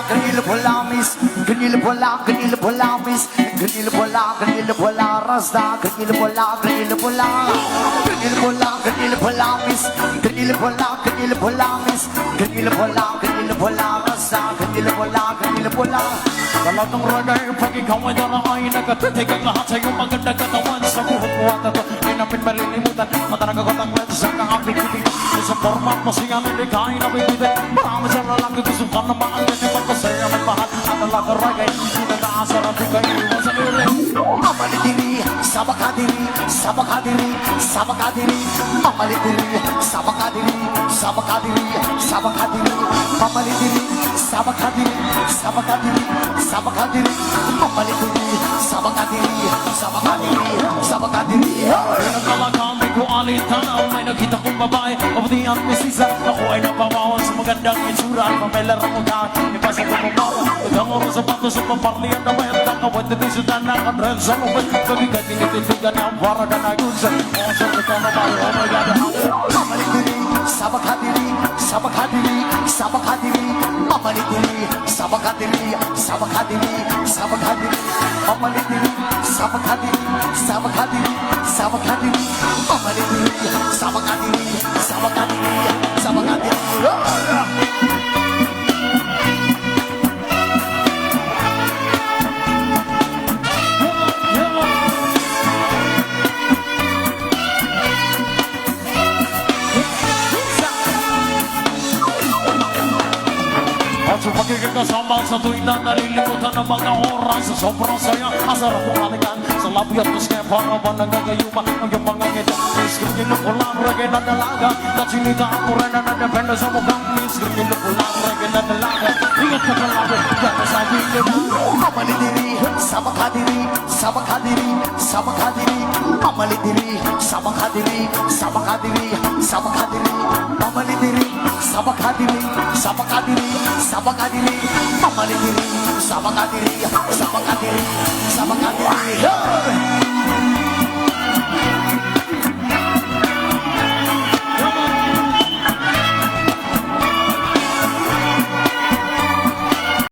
Ganil bola mis, ganil bola mis, ganil bola rasda, ganil bola mis, ganil bola mis, ganil bola rasda, ganil bola. Lahat ng ragay, pag ikaw ay darangay, nagkatitig ang lahat sa iyong maganda katawan. Sa buhat mo at ito, ay namin malilimutan. Matanag ako ng lens, ang kakapit-kitin. Sa format mo siya, hindi kain na bibitin. Marami sa lalaki, gusto ka na maanggan yung magpasaya, magmahal. At ang lahat ng ragay, hindi nag-aasar at ikaw iwan sa irin. Amalidiri, sabakadiri, sabakadiri, sabakadiri, amalidiri, sabakadiri, sabakadiri, sabakadiri, amalidiri, sabakadiri, sabakadiri, sabakadiri, amalidiri, sabakadiri, sabakadiri, sabakadiri. Pinagkalagang ko alitan, may nakita kong babae, kapatihan ko sisa. Ako ay napawawan sa magandang itsura at mamelarang mo dahil. Ipasa ko mo mawa, nagangoro sa pato sa paparlian na may ang kawad na tisudan na kadrel sa lubad. Kabigat tinititigan niya ang para na nagunsan. O sa ito na tayo, oh my God. Amalidiri, sabakadiri, sabakadiri, sabakadiri, amalidiri, sabakadiri, sabakadiri, sabakadiri, amalidiri, sabakadiri, sabakadiri, sabakadiri, amalidiri, sabakadiri, sabakadiri, sabakadiri. At sa pagkikasama sa tuwing na nalilimutan ng mga oras sa sobrang saya, asarap kong halikan sa labi at maske para ba nagagayuma ang iyong mga ngeda. Screen ko lang, reggae na dalaga na sinita ako rin na nadepende sa mukhang screen ko lang, reggae na dalaga. Ingat ka palagi, yan sa bili mo. Amalidiri, sabakadiri, sabakadiri, sabakadiri, amalidiri, sabakadiri, sabakadiri, sabakadiri, amalidiri, sabakadiri, sabakadiri, sabakadiri, amalidiri, sabakadiri, sabakadiri, sabakadiri.